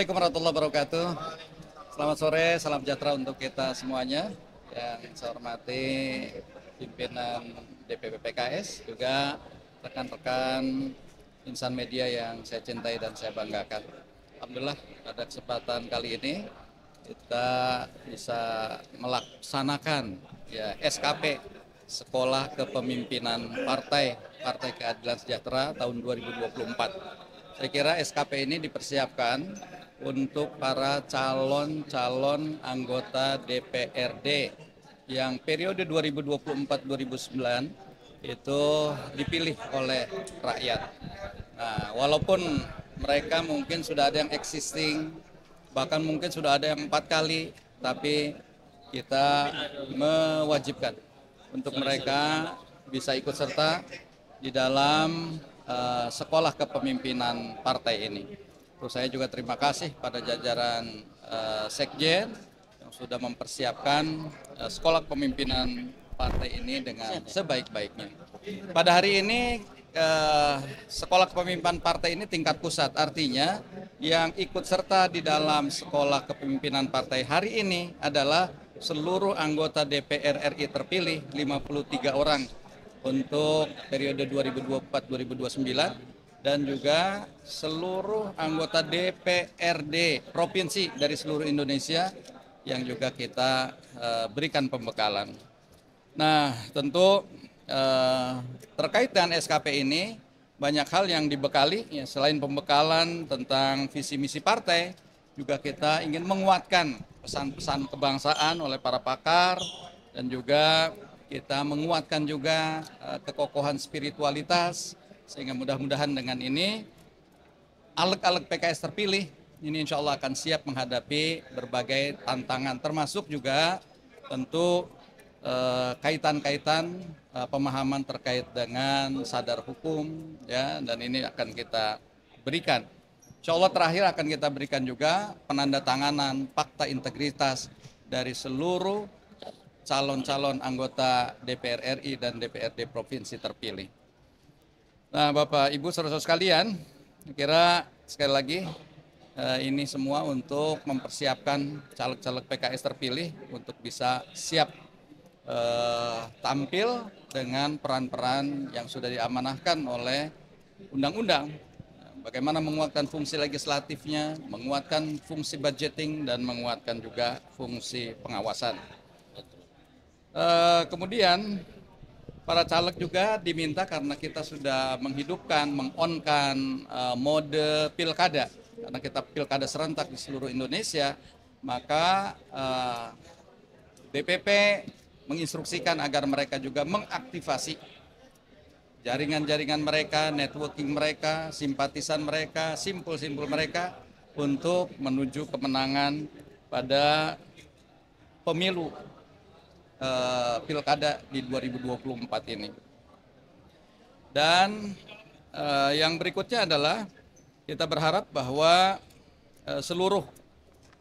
Assalamualaikum warahmatullahi wabarakatuh. Selamat sore, salam sejahtera untuk kita semuanya. Yang saya hormati pimpinan DPP PKS, juga rekan-rekan insan media yang saya cintai dan saya banggakan. Alhamdulillah pada kesempatan kali ini kita bisa melaksanakan SKP Sekolah Kepemimpinan Partai Keadilan Sejahtera tahun 2024. Saya kira SKP ini dipersiapkan untuk para calon anggota DPRD yang periode 2024-2009 itu dipilih oleh rakyat. Nah, walaupun mereka mungkin sudah ada yang existing, bahkan mungkin sudah ada yang 4 kali, tapi kita mewajibkan untuk mereka bisa ikut serta di dalam sekolah kepemimpinan partai ini. Terus saya juga terima kasih pada jajaran Sekjen yang sudah mempersiapkan sekolah kepemimpinan partai ini dengan sebaik-baiknya. Pada hari ini sekolah kepemimpinan partai ini tingkat pusat, artinya yang ikut serta di dalam sekolah kepemimpinan partai hari ini adalah seluruh anggota DPR RI terpilih 53 orang untuk periode 2024-2029 dan juga seluruh anggota DPRD provinsi dari seluruh Indonesia yang juga kita berikan pembekalan. Nah, tentu terkait dengan SKP ini banyak hal yang dibekali, ya, selain pembekalan tentang visi misi partai, juga kita ingin menguatkan pesan-pesan kebangsaan oleh para pakar dan juga kita menguatkan juga kekokohan spiritualitas, sehingga mudah-mudahan dengan ini aleg-aleg PKS terpilih ini insya Allah akan siap menghadapi berbagai tantangan, termasuk juga tentu kaitan-kaitan pemahaman terkait dengan sadar hukum, ya, dan ini akan kita berikan. Insya Allah terakhir akan kita berikan juga penandatanganan fakta integritas dari seluruh calon-calon anggota DPR RI dan DPRD provinsi terpilih. Nah, Bapak Ibu saudara-saudara sekalian, kira sekali lagi ini semua untuk mempersiapkan caleg-caleg PKS terpilih untuk bisa siap tampil dengan peran-peran yang sudah diamanahkan oleh undang-undang. Bagaimana menguatkan fungsi legislatifnya, menguatkan fungsi budgeting, dan menguatkan juga fungsi pengawasan. Kemudian para caleg juga diminta, karena kita sudah menghidupkan, mengonkan mode pilkada, karena kita pilkada serentak di seluruh Indonesia, maka DPP menginstruksikan agar mereka juga mengaktifasi jaringan-jaringan mereka, networking mereka, simpatisan mereka, simpul-simpul mereka untuk menuju kemenangan pada pemilu pilkada di 2024 ini. Dan yang berikutnya adalah kita berharap bahwa seluruh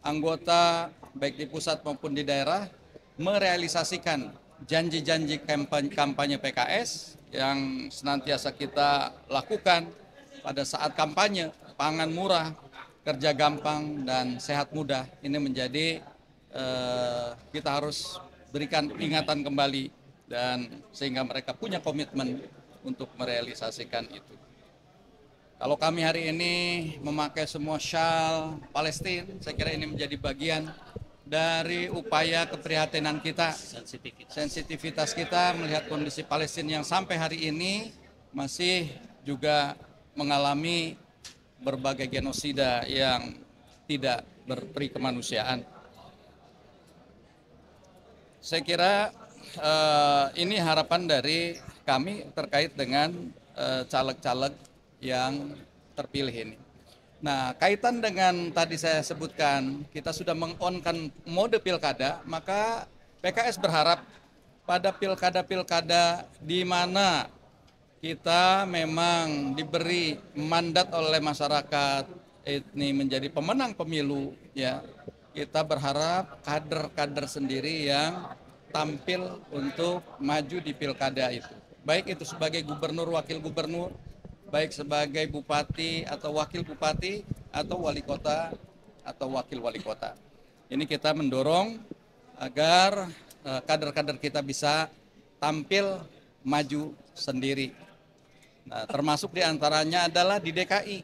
anggota baik di pusat maupun di daerah merealisasikan janji-janji kampanye PKS yang senantiasa kita lakukan pada saat kampanye. Pangan murah, kerja gampang, dan sehat mudah. Ini menjadi kita harus berikan ingatan kembali, dan sehingga mereka punya komitmen untuk merealisasikan itu. Kalau kami hari ini memakai semua syal Palestina, saya kira ini menjadi bagian dari upaya keprihatinan kita, sensitivitas kita melihat kondisi Palestina yang sampai hari ini masih juga mengalami berbagai genosida yang tidak berperi kemanusiaan. Saya kira ini harapan dari kami terkait dengan caleg-caleg yang terpilih ini. Nah, kaitan dengan tadi saya sebutkan, kita sudah mengonkan mode pilkada, maka PKS berharap pada pilkada-pilkada di mana kita memang diberi mandat oleh masyarakat ini menjadi pemenang pemilu, ya. Kita berharap kader-kader sendiri yang tampil untuk maju di pilkada itu. Baik itu sebagai gubernur, wakil gubernur, baik sebagai bupati atau wakil bupati, atau wali kota, atau wakil wali kota. Ini kita mendorong agar kader-kader kita bisa tampil maju sendiri. Nah, termasuk diantaranya adalah di DKI.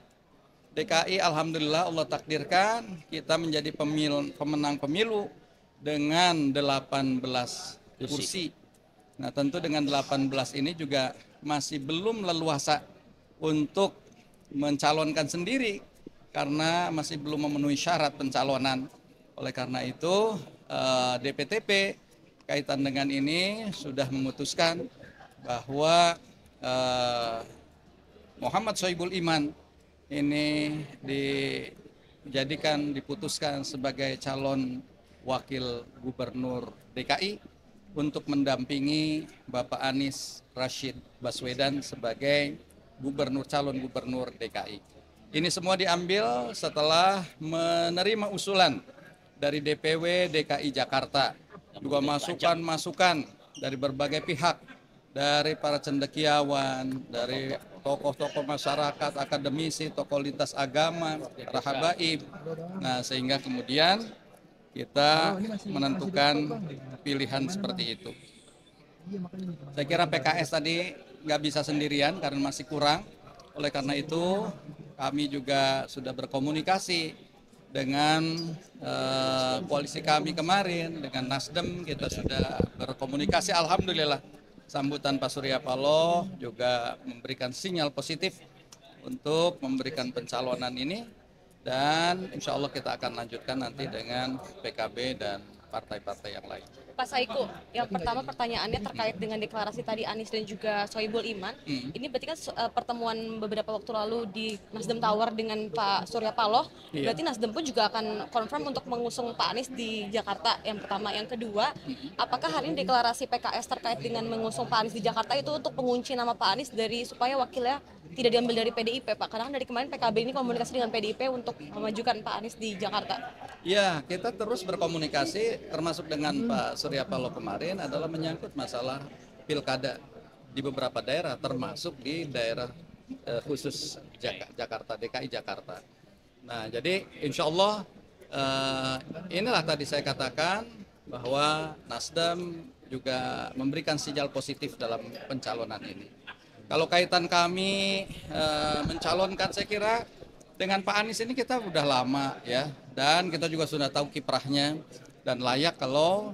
DKI alhamdulillah Allah takdirkan kita menjadi pemenang pemilu dengan 18 kursi. Nah, tentu dengan 18 ini juga masih belum leluasa untuk mencalonkan sendiri karena masih belum memenuhi syarat pencalonan. Oleh karena itu DPTP kaitan dengan ini sudah memutuskan bahwa Muhammad Sohibul Iman ini diputuskan sebagai calon wakil gubernur DKI untuk mendampingi Bapak Anies Rashid Baswedan sebagai calon gubernur DKI. Ini semua diambil setelah menerima usulan dari DPW DKI Jakarta, juga masukan-masukan dari berbagai pihak, dari para cendekiawan, dari tokoh-tokoh masyarakat, akademisi, tokoh lintas agama, para habaib. Nah, sehingga kemudian kita menentukan pilihan seperti itu. Saya kira PKS tadi nggak bisa sendirian karena masih kurang. Oleh karena itu kami juga sudah berkomunikasi dengan koalisi kami kemarin, dengan Nasdem kita sudah berkomunikasi. Alhamdulillah sambutan Pak Surya Paloh juga memberikan sinyal positif untuk memberikan pencalonan ini, dan insya Allah kita akan lanjutkan nanti dengan PKB dan partai-partai yang lain. Pak Saiku, yang pertama pertanyaannya terkait dengan deklarasi tadi Anies dan juga Sohibul Iman. Ini berarti kan pertemuan beberapa waktu lalu di Nasdem Tower dengan Pak Surya Paloh. Berarti Nasdem pun juga akan confirm untuk mengusung Pak Anies di Jakarta. Yang pertama, yang kedua, apakah hari ini deklarasi PKS terkait dengan mengusung Pak Anies di Jakarta itu untuk mengunci nama Pak Anies dari supaya wakilnya tidak diambil dari PDIP, Pak? Karena dari kemarin PKB ini komunikasi dengan PDIP untuk memajukan Pak Anies di Jakarta. Ya, kita terus berkomunikasi termasuk dengan Pak Surya Paloh kemarin adalah menyangkut masalah pilkada di beberapa daerah, termasuk di daerah khusus Jakarta, DKI Jakarta. Nah, jadi insya Allah inilah tadi saya katakan bahwa Nasdem juga memberikan sinyal positif dalam pencalonan ini. Kalau kaitan kami mencalonkan, saya kira dengan Pak Anies ini kita udah lama ya, dan kita juga sudah tahu kiprahnya, dan layak kalau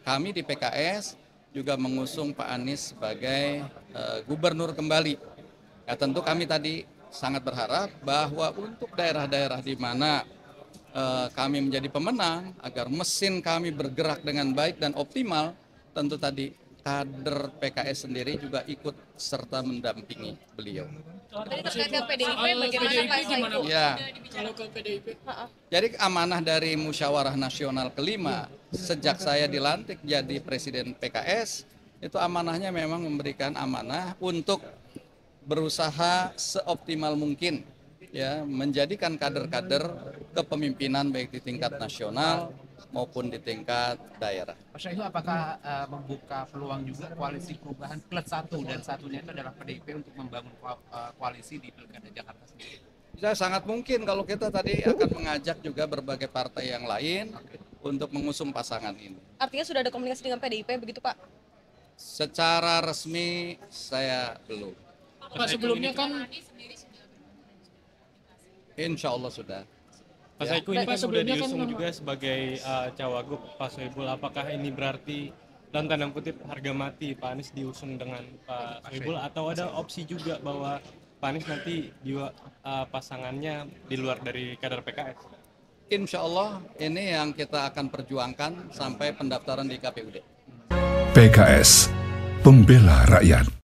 kami di PKS juga mengusung Pak Anies sebagai gubernur kembali. Ya, tentu kami tadi sangat berharap bahwa untuk daerah-daerah di mana kami menjadi pemenang, agar mesin kami bergerak dengan baik dan optimal, tentu tadi kader PKS sendiri juga ikut serta mendampingi beliau. Tadi terkait dengan PDIP, bagaimana Pak Saiku? Ya. Kalau ke PDIP? Jadi amanah dari Musyawarah Nasional kelima, sejak saya dilantik jadi Presiden PKS, itu amanahnya memang memberikan amanah untuk berusaha seoptimal mungkin, ya, menjadikan kader-kader kepemimpinan baik di tingkat nasional maupun di tingkat daerah. Pak Saiku, apakah membuka peluang juga koalisi perubahan plus satu, dan satunya itu adalah PDIP untuk membangun koalisi di Pilkada Jakarta sendiri? Ya, sangat mungkin kalau kita tadi akan mengajak juga berbagai partai yang lain untuk mengusung pasangan ini. Artinya sudah ada komunikasi dengan PDIP begitu, Pak? Secara resmi saya belum. Pak, sebelumnya kan Insya Allah sudah. Pak Saiku, ini kan sudah diusung juga sebagai cawagup Pak Sohibul. Apakah ini berarti dalam tanda kutip harga mati Pak Anies diusung dengan Pak Sohibul, atau ada opsi juga bahwa Pak Anies nanti juga pasangannya di luar dari kader PKS? Insya Allah ini yang kita akan perjuangkan sampai pendaftaran di KPUD. PKS, pembela rakyat.